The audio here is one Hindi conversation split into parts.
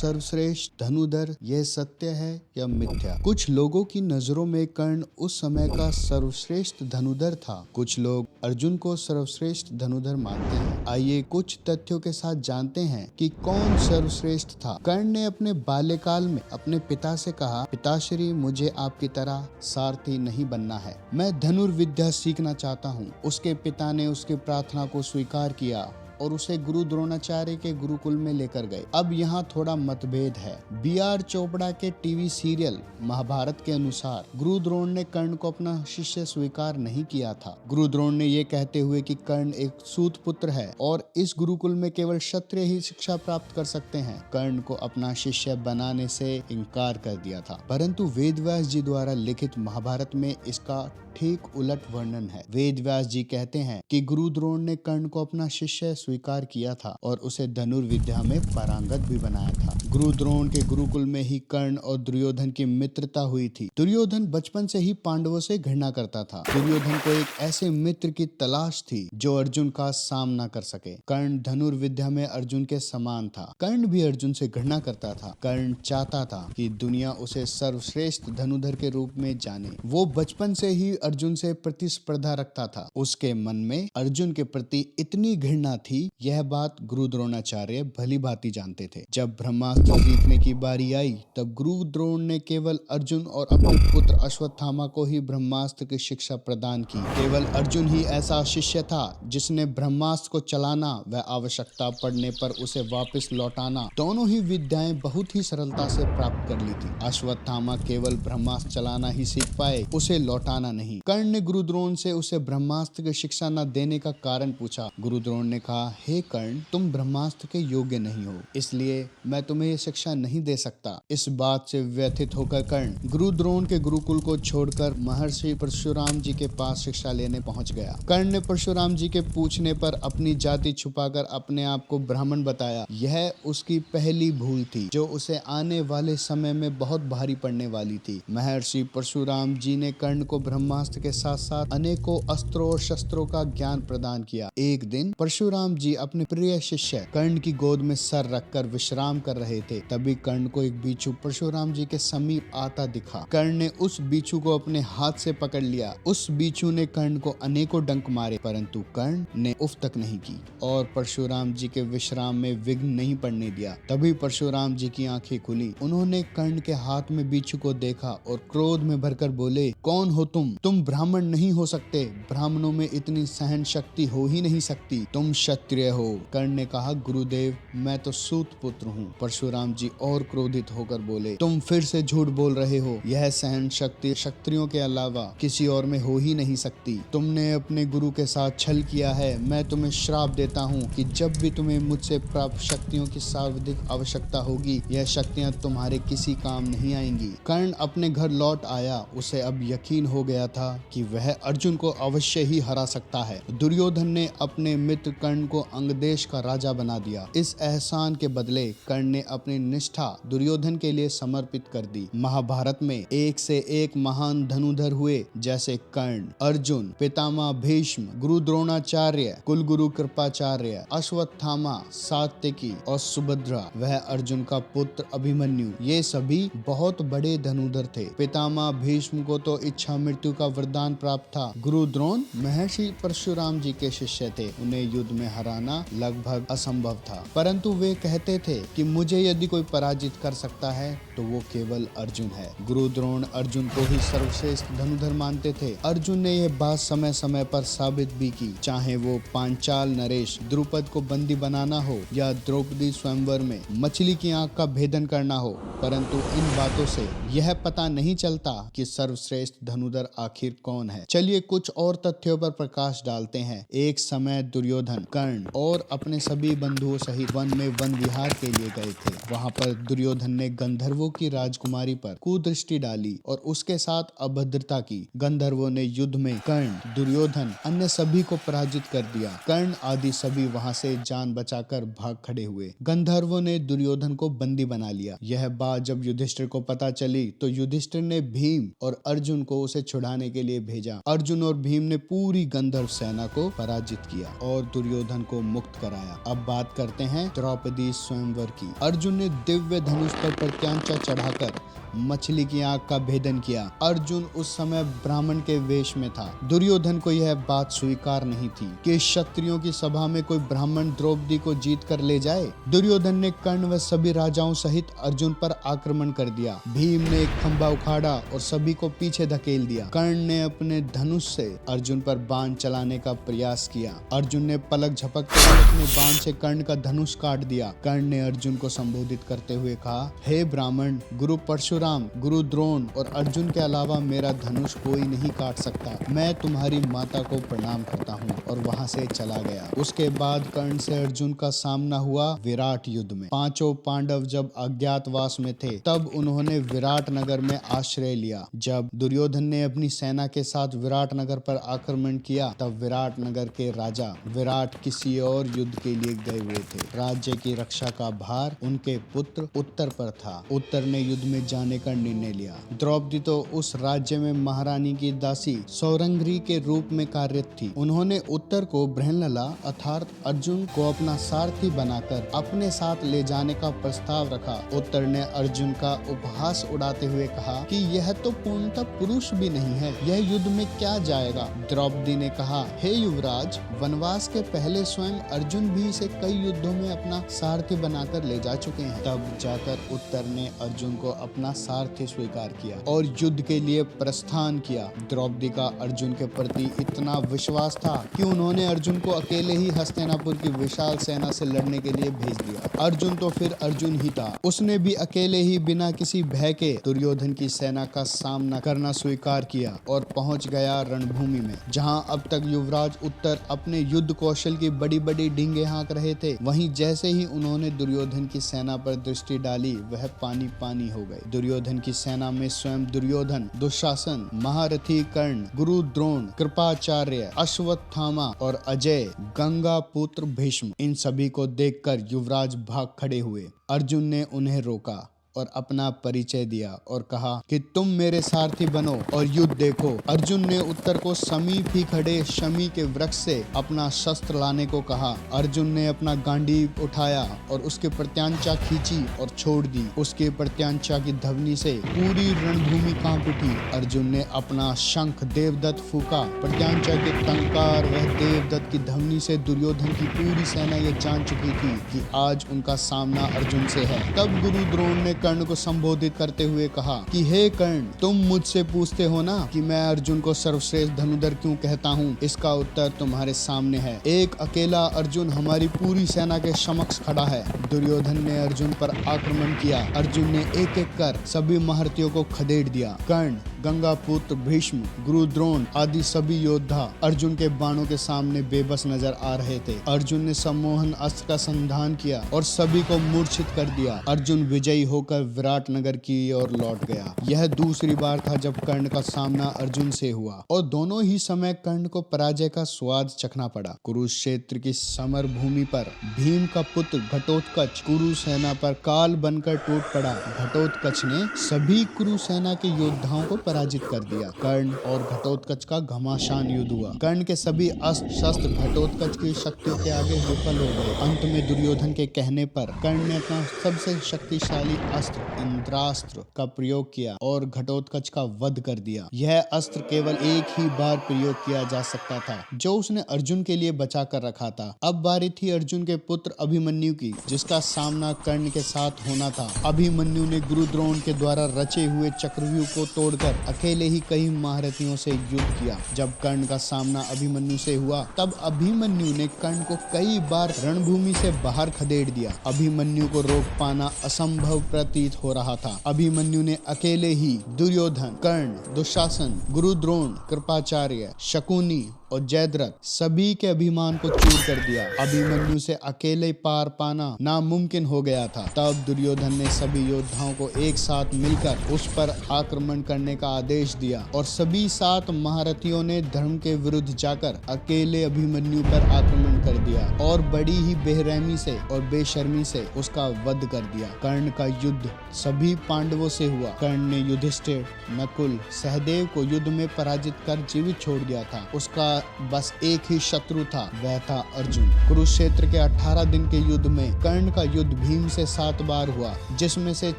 सर्वश्रेष्ठ धनुधर, यह सत्य है या मिथ्या? कुछ लोगों की नजरों में कर्ण उस समय का सर्वश्रेष्ठ धनुधर था। कुछ लोग अर्जुन को सर्वश्रेष्ठ धनुधर मानते हैं। आइए कुछ तथ्यों के साथ जानते हैं कि कौन सर्वश्रेष्ठ था। कर्ण ने अपने बाल्यकाल में अपने पिता से कहा, पिताश्री, मुझे आपकी तरह सारथी नहीं बनना है, मैं धनुर्विद्या सीखना चाहता हूँ। उसके पिता ने उसकी प्रार्थना को स्वीकार किया और उसे गुरु द्रोणाचार्य के गुरुकुल में लेकर गए। अब यहाँ थोड़ा मतभेद है। बी.आर. चोपड़ा के टीवी सीरियल महाभारत के अनुसार गुरु द्रोण ने कर्ण को अपना शिष्य स्वीकार नहीं किया था। गुरु द्रोण ने ये कहते हुए कि कर्ण एक सूत पुत्र है और इस गुरुकुल में केवल क्षत्रिय ही शिक्षा प्राप्त कर सकते हैं, कर्ण को अपना शिष्य बनाने से इनकार कर दिया था। परंतु वेदव्यास जी द्वारा लिखित महाभारत में इसका ठीक उलट वर्णन है। वेदव्यास जी कहते हैं कि गुरु द्रोण ने कर्ण को अपना शिष्य स्वीकार किया था और उसे धनुर्विद्या में पारंगत भी बनाया था। गुरु द्रोण के गुरुकुल में ही कर्ण और दुर्योधन की मित्रता हुई थी। दुर्योधन बचपन से ही पांडवों से घृणा करता था। दुर्योधन को एक ऐसे मित्र की तलाश थी जो अर्जुन का सामना कर सके। कर्ण धनुर्विद्या में अर्जुन के समान था। कर्ण भी अर्जुन से घृणा करता था। कर्ण चाहता था कि दुनिया उसे सर्वश्रेष्ठ धनुधर के रूप में जाने। वो बचपन से ही अर्जुन से प्रतिस्पर्धा रखता था। उसके मन में अर्जुन के प्रति इतनी घृणा थी, यह बात गुरु द्रोणाचार्य भली भांति जानते थे। जब ब्रह्मास्त्र जीतने की बारी आई तब गुरु द्रोण ने केवल अर्जुन और अपने पुत्र अश्वत्थामा को ही ब्रह्मास्त्र की शिक्षा प्रदान की। केवल अर्जुन ही ऐसा शिष्य था जिसने ब्रह्मास्त्र को चलाना व आवश्यकता पड़ने पर उसे वापस लौटाना, दोनों ही विद्याएं बहुत ही सरलता से प्राप्त कर ली थी। अश्वत्थामा केवल ब्रह्मास्त्र चलाना ही सीख पाए, उसे लौटाना नहीं। कर्ण ने गुरु द्रोण से उसे ब्रह्मास्त्र की शिक्षा न देने का कारण पूछा। गुरु द्रोण ने कहा, हे कर्ण, तुम ब्रह्मास्त्र के योग्य नहीं हो, इसलिए मैं तुम्हें ये शिक्षा नहीं दे सकता। इस बात से व्यथित होकर कर्ण गुरु द्रोण के गुरुकुल को छोड़कर महर्षि परशुराम जी के पास शिक्षा लेने पहुंच गया। कर्ण ने परशुराम जी के पूछने पर अपनी जाति छुपाकर अपने आप को ब्राह्मण बताया। यह उसकी पहली भूल थी जो उसे आने वाले समय में बहुत भारी पड़ने वाली थी। महर्षि परशुराम जी ने कर्ण को ब्रह्मास्त्र के साथ साथ अनेकों अस्त्रों और शस्त्रों का ज्ञान प्रदान किया। एक दिन परशुराम जी अपने प्रिय शिष्य कर्ण की गोद में सर रखकर विश्राम कर रहे थे। तभी कर्ण को एक बिच्छू परशुराम जी के समीप आता दिखा। कर्ण ने उस बिच्छू को अपने हाथ से पकड़ लिया। उस बिच्छू ने कर्ण को अनेकों डंक मारे, परंतु कर्ण ने उफ तक नहीं की और परशुराम जी के विश्राम में विघ्न नहीं पड़ने दिया। तभी परशुराम जी की आंखें खुली। उन्होंने कर्ण के हाथ में बिच्छू को देखा और क्रोध में भरकर बोले, कौन हो तुम ब्राह्मण नहीं हो सकते, ब्राह्मणों में इतनी सहन शक्ति हो ही नहीं सकती, तुम क्षत्रिय हो। कर्ण ने कहा, गुरुदेव, मैं तो सूत पुत्र हूँ। परशुराम जी और क्रोधित होकर बोले, तुम फिर से झूठ बोल रहे हो, यह सहन शक्ति क्षत्रियों के अलावा किसी और में हो ही नहीं सकती। तुमने अपने गुरु के साथ छल किया है। मैं तुम्हें श्राप देता हूँ कि जब भी तुम्हें मुझसे प्राप्त शक्तियों की सर्वाधिक आवश्यकता होगी, यह शक्तियाँ तुम्हारे किसी काम नहीं आएंगी। कर्ण अपने घर लौट आया। उसे अब यकीन हो गया था कि वह अर्जुन को अवश्य ही हरा सकता है। दुर्योधन ने अपने मित्र कर्ण को अंगदेश का राजा बना दिया। इस एहसान के बदले कर्ण ने अपनी निष्ठा दुर्योधन के लिए समर्पित कर दी। महाभारत में एक से एक महान धनुधर हुए, जैसे कर्ण, अर्जुन, पितामह भीष्म, गुरु द्रोणाचार्य, कुलगुरु कृपाचार्य, अश्वत्थामा, सात्यकी और सुभद्रा, वह अर्जुन का पुत्र अभिमन्यु, ये सभी बहुत बड़े धनुधर थे। पितामह भीष्म को तो इच्छा मृत्यु का वरदान प्राप्त था। गुरु द्रोण महर्षि परशुराम जी के शिष्य थे। उन्हें युद्ध में हराना लगभग असंभव था, परंतु वे कहते थे कि मुझे यदि कोई पराजित कर सकता है तो वो केवल अर्जुन है। गुरु द्रोण अर्जुन को ही सर्वश्रेष्ठ धनुधर मानते थे। अर्जुन ने यह बात समय समय पर साबित भी की, चाहे वो पांचाल नरेश द्रुपद को बंदी बनाना हो या द्रौपदी स्वयंवर में मछली की आंख का भेदन करना हो। परंतु इन बातों से यह पता नहीं चलता कि सर्वश्रेष्ठ धनुधर आखिर कौन है। चलिए कुछ और तथ्यों पर प्रकाश डालते हैं। एक समय दुर्योधन, कर्ण और अपने सभी बंधुओं सहित वन में वन विहार के लिए गए थे। वहां पर दुर्योधन ने गंधर्वों गंधर्वों की राजकुमारी पर कुदृष्टि डाली और उसके साथ अभद्रता की। गंधर्वों ने युद्ध में कर्ण, दुर्योधन, अन्य सभी को पराजित कर दिया। कर्ण आदि सभी वहां से जान बचाकर भाग खड़े हुए। गंधर्वों ने दुर्योधन को बंदी बना लिया। यह बात जब युधिष्ठिर को पता चली तो युधिष्ठिर ने भीम और अर्जुन को उसे छुड़ाने के लिए भेजा। अर्जुन और भीम ने पूरी गंधर्व सेना को पराजित किया और दुर्योधन को मुक्त कराया। अब बात करते हैं द्रौपदी स्वयंवर की। अर्जुन ने दिव्य धनुष पर प्रत्यांचा चढ़ाकर मछली की आंख का भेदन किया। अर्जुन उस समय ब्राह्मण के वेश में था। दुर्योधन को यह बात स्वीकार नहीं थी कि क्षत्रियों की सभा में कोई ब्राह्मण द्रौपदी को जीत कर ले जाए। दुर्योधन ने कर्ण व सभी राजाओं सहित अर्जुन पर आक्रमण कर दिया। भीम ने एक खंभा उखाड़ा और सभी को पीछे धकेल दिया। कर्ण ने अपने धनुष से अर्जुन पर बाण चलाने का प्रयास किया। अर्जुन ने पलक झपकते हुए अपने बाण से कर्ण का धनुष काट दिया। कर्ण ने अर्जुन को संबोधित करते हुए कहा, हे ब्राह्मण, गुरु परशुराम, गुरु द्रोण और अर्जुन के अलावा मेरा धनुष कोई नहीं काट सकता। मैं तुम्हारी माता को प्रणाम करता हूँ। और वहाँ से चला गया। उसके बाद कर्ण से अर्जुन का सामना हुआ विराट युद्ध में। पांचों पांडव जब अज्ञातवास में थे तब उन्होंने विराट नगर में आश्रय लिया। जब दुर्योधन ने अपनी सेना के साथ विराट नगर पर आक्रमण किया तब विराट नगर के राजा विराट किसी और युद्ध के लिए गए हुए थे। राज्य की रक्षा का भार उनके पुत्र उत्तर पर था। उत्तर ने युद्ध में जाने का निर्णय लिया। द्रौपदी तो उस राज्य में महारानी की दासी सौरंगी के रूप में कार्यरत थी। उन्होंने उत्तर को बृहन्नला अर्थात अर्जुन को अपना सारथी बनाकर अपने साथ ले जाने का प्रस्ताव रखा। उत्तर ने अर्जुन का उपहास उड़ाते हुए कहा कि यह तो पूर्णतः पुरुष भी नहीं है, यह युद्ध में क्या जाएगा। द्रौपदी ने कहा, हे युवराज, वनवास के पहले स्वयं अर्जुन भी इसे कई युद्धों में अपना सारथी बनाकर ले जा चुके हैं। तब जाकर उत्तर ने अर्जुन को अपना सारथी स्वीकार किया और युद्ध के लिए प्रस्थान किया। द्रौपदी का अर्जुन के प्रति इतना विश्वास था कि उन्होंने अर्जुन को अकेले ही हस्तिनापुर की विशाल सेना से लड़ने के लिए भेज दिया। अर्जुन तो फिर अर्जुन ही था। उसने भी अकेले ही बिना किसी भय के दुर्योधन की सेना का सामना करना स्वीकार किया और पहुंच गया रणभूमि में, जहां अब तक युवराज उत्तर अपने युद्ध कौशल की बड़ी बड़ी डींगे हाँक रहे थे। वहीं जैसे ही उन्होंने दुर्योधन की सेना पर दृष्टि डाली वह पानी पानी हो गए। दुर्योधन की सेना में स्वयं दुर्योधन, दुशासन, महारथी कर्ण, गुरु द्रोण, कृपाचार्य, अश्वत्थामा और अजय, गंगा पुत्र भीष्म, इन सभी को देखकर युवराज भाग खड़े हुए। अर्जुन ने उन्हें रोका और अपना परिचय दिया और कहा कि तुम मेरे सारथी बनो और युद्ध देखो। अर्जुन ने उत्तर को समीप ही खड़े शमी के वृक्ष से अपना शस्त्र लाने को कहा। अर्जुन ने अपना गांडीव उठाया और उसके प्रत्यांचा खींची और छोड़ दी। उसके प्रत्यांचा की ध्वनि से पूरी रणभूमि कांप उठी। अर्जुन ने अपना शंख देवदत्त फूका। प्रत्यांचा के टंकार वह देवदत्त की ध्वनि से दुर्योधन की पूरी सेना ये जान चुकी थी कि आज उनका सामना अर्जुन से है। तब गुरु द्रोण ने कर्ण को संबोधित करते हुए कहा कि हे कर्ण, तुम मुझसे पूछते हो ना कि मैं अर्जुन को सर्वश्रेष्ठ धनुधर क्यों कहता हूँ। इसका उत्तर तुम्हारे सामने है। एक अकेला अर्जुन हमारी पूरी सेना के समक्ष खड़ा है। दुर्योधन ने अर्जुन पर आक्रमण किया। अर्जुन ने एक एक कर सभी महारथियों को खदेड़ दिया। कर्ण, गंगा पुत्र भीष्म, गुरु द्रोण आदि सभी योद्धा अर्जुन के बाणों के सामने बेबस नजर आ रहे थे। अर्जुन ने सम्मोहन अस्त्र का संधान किया और सभी को मूर्छित कर दिया। अर्जुन विजयी होकर विराट नगर की ओर लौट गया। यह दूसरी बार था जब कर्ण का सामना अर्जुन से हुआ और दोनों ही समय कर्ण को पराजय का स्वाद चखना पड़ा। कुरुक्षेत्र की समर भूमि पर भीम का पुत्र घटोत्कच कुरु सेना पर काल बनकर टूट पड़ा। घटोत्कच ने सभी कुरु सेना के योद्धाओं को पराजित कर दिया। कर्ण और घटोत्कच का घमासान युद्ध हुआ। कर्ण के सभी अस्त्र शस्त्र घटोत्कच की शक्तियों के आगे विफल हो गए। अंत में दुर्योधन के कहने पर कर्ण ने अपना सबसे शक्तिशाली अस्त्र इंद्रास्त्र का प्रयोग किया और घटोत्कच का वध कर दिया। यह अस्त्र केवल एक ही बार प्रयोग किया जा सकता था, जो उसने अर्जुन के लिए बचा कर रखा था। अब बारी थी अर्जुन के पुत्र अभिमन्यु की, जिसका सामना कर्ण के साथ होना था। अभिमन्यु ने गुरु द्रोण के द्वारा रचे हुए चक्रव्यूह को तोड़कर अकेले ही कई महारथियों से युद्ध किया। जब कर्ण का सामना अभिमन्यु से हुआ तब अभिमन्यु ने कर्ण को कई बार रणभूमि से बाहर खदेड़ दिया। अभिमन्यु को रोक पाना असंभव प्रतीत हो रहा था। अभिमन्यु ने अकेले ही दुर्योधन, कर्ण, दुशासन, गुरु द्रोण, कृपाचार्य, शकुनी और जयद्रथ सभी के अभिमान को चूर कर दिया। अभिमन्यु से अकेले पार पाना नामुमकिन हो गया था। तब दुर्योधन ने सभी योद्धाओं को एक साथ मिलकर उस पर आक्रमण करने का आदेश दिया और सभी 7 महारथियों ने धर्म के विरुद्ध जाकर अकेले अभिमन्यु पर आक्रमण कर दिया और बड़ी ही बेरहमी से और बेशर्मी से उसका वध कर दिया। कर्ण का युद्ध सभी पांडवों से हुआ। कर्ण ने युधिष्ठिर, नकुल, सहदेव को युद्ध में पराजित कर जीवित छोड़ दिया था। उसका बस एक ही शत्रु था, वह था अर्जुन। कुरुक्षेत्र के 18 दिन के युद्ध में कर्ण का युद्ध भीम से 7 बार हुआ, जिसमें से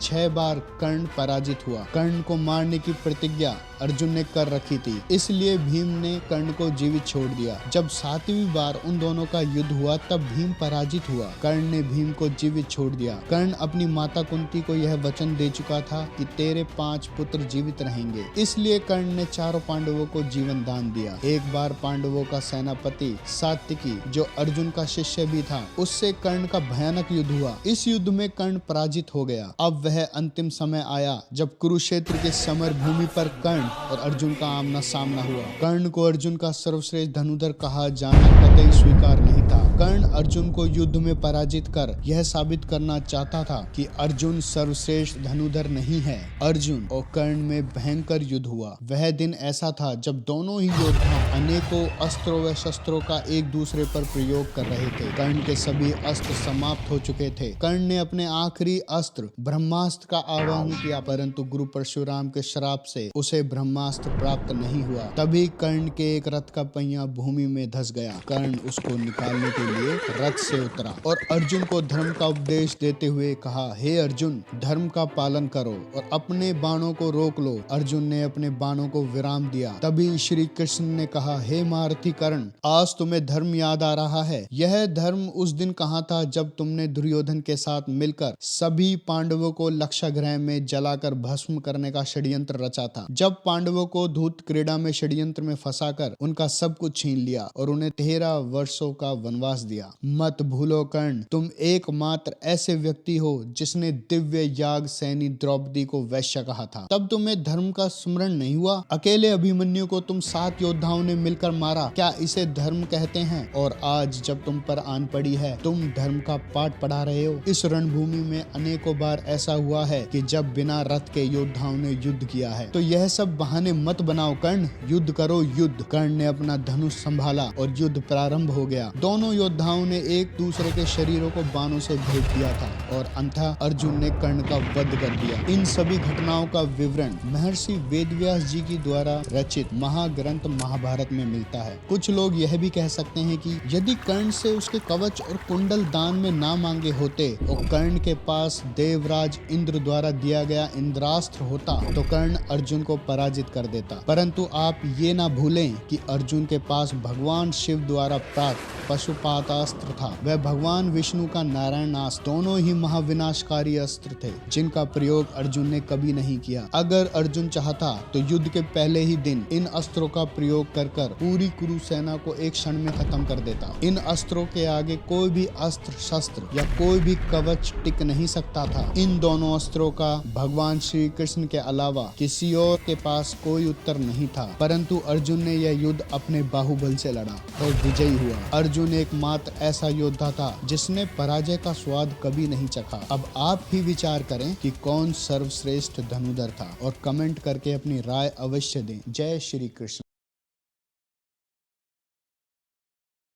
6 बार कर्ण पराजित हुआ। कर्ण को मारने की प्रतिज्ञा अर्जुन ने कर रखी थी, इसलिए भीम ने कर्ण को जीवित छोड़ दिया। जब 7वीं बार उन दोनों का युद्ध हुआ तब भीम पराजित हुआ। कर्ण ने भीम को जीवित छोड़ दिया। कर्ण अपनी माता कुंती को यह वचन दे चुका था कि तेरे 5 पुत्र जीवित रहेंगे, इसलिए कर्ण ने चारों पांडवों को जीवन दान दिया। एक बार पांडवों का सेनापति सात्यकी, जो अर्जुन का शिष्य भी था, उससे कर्ण का भयानक युद्ध हुआ। इस युद्ध में कर्ण पराजित हो गया। अब वह अंतिम समय आया जब कुरुक्षेत्र के समर भूमि पर कर्ण और अर्जुन का आमना सामना हुआ। कर्ण को अर्जुन का सर्वश्रेष्ठ धनुधर कहा जाना कतई स्वीकार नहीं था। कर्ण अर्जुन को युद्ध में पराजित कर यह साबित करना चाहता था कि अर्जुन सर्वश्रेष्ठ धनुधर नहीं है। अर्जुन और कर्ण में भयंकर युद्ध हुआ। वह दिन ऐसा था जब दोनों ही योद्धा अनेकों अस्त्रों व शस्त्रों का एक दूसरे पर प्रयोग कर रहे थे। कर्ण के सभी अस्त्र समाप्त हो चुके थे। कर्ण ने अपने आखिरी अस्त्र ब्रह्मास्त्र का आह्वान किया, परंतु गुरु परशुराम के श्राप से उसे ब्रह्मास्त्र प्राप्त नहीं हुआ। तभी कर्ण के एक रथ का पहिया भूमि में धंस गया। कर्ण उसको निकालने के लिए रथ से उतरा और अर्जुन को धर्म का उपदेश देते हुए कहा, हे अर्जुन, धर्म का पालन करो और अपने बाणों को रोक लो। अर्जुन ने अपने बाणों को विराम दिया। तभी श्री कृष्ण ने कहा, हे महारथी कर्ण, आज तुम्हें धर्म याद आ रहा है। यह धर्म उस दिन कहाँ था जब तुमने दुर्योधन के साथ मिलकर सभी पांडवों को लक्षागृह में जलाकर भस्म करने का षड्यंत्र रचा था। जब पांडवों को धूत क्रीड़ा में षड्यंत्र में फंसाकर उनका सब कुछ छीन लिया और उन्हें 13 वर्षों का वनवास दिया। मत भूलो कर्ण, तुम एकमात्र ऐसे व्यक्ति हो जिसने दिव्य याग सैनी द्रौपदी को वैश्य कहा था। तब तुम्हें धर्म का स्मरण नहीं हुआ? अकेले अभिमन्यु को तुम 7 योद्धाओं ने मिलकर मारा, क्या इसे धर्म कहते हैं? और आज जब तुम पर आन पड़ी है, तुम धर्म का पाठ पढ़ा रहे हो। इस रणभूमि में अनेकों बार ऐसा हुआ है कि जब बिना रथ के योद्धाओं ने युद्ध किया है, तो यह सब बहाने मत बनाओ कर्ण, युद्ध करो युद्ध। कर्ण ने अपना धनुष संभाला और युद्ध प्रारंभ हो गया। दोनों योद्धाओं ने एक दूसरे के शरीरों को बाणों से भेद दिया था और अंततः अर्जुन ने कर्ण का वध कर दिया। इन सभी घटनाओं का विवरण महर्षि वेदव्यास जी की द्वारा रचित महाग्रंथ महाभारत में मिलता है। कुछ लोग यह भी कह सकते हैं कि यदि कर्ण से उसके कवच और कुंडल दान में ना मांगे होते और कर्ण के पास देवराज इंद्र द्वारा दिया गया इंद्रास्त्र होता तो कर्ण अर्जुन को पराजित कर देता। परंतु आप ये ना भूलें कि अर्जुन के पास भगवान शिव द्वारा प्राप्त पशुपातास्त्र था। वह भगवान विष्णु का नारायणास्त्र, दोनों ही महाविनाशकारी अस्त्र थे जिनका प्रयोग अर्जुन ने कभी नहीं किया। अगर अर्जुन चाहता तो युद्ध के पहले ही दिन इन अस्त्रों का प्रयोग कर पूरी कुरु सेना को एक क्षण में खत्म कर देता। इन अस्त्रों के आगे कोई भी अस्त्र शस्त्र या कोई भी कवच टिक नहीं सकता था। इन दोनों अस्त्रों का भगवान श्री कृष्ण के अलावा किसी और के पास कोई उत्तर नहीं था। परंतु अर्जुन ने यह युद्ध अपने बाहुबल से लड़ा और विजयी हुआ। अर्जुन एकमात्र ऐसा योद्धा था जिसने पराजय का स्वाद कभी नहीं चखा। अब आप ही विचार करें कि कौन सर्वश्रेष्ठ धनुधर था और कमेंट करके अपनी राय अवश्य दें। जय श्री कृष्ण।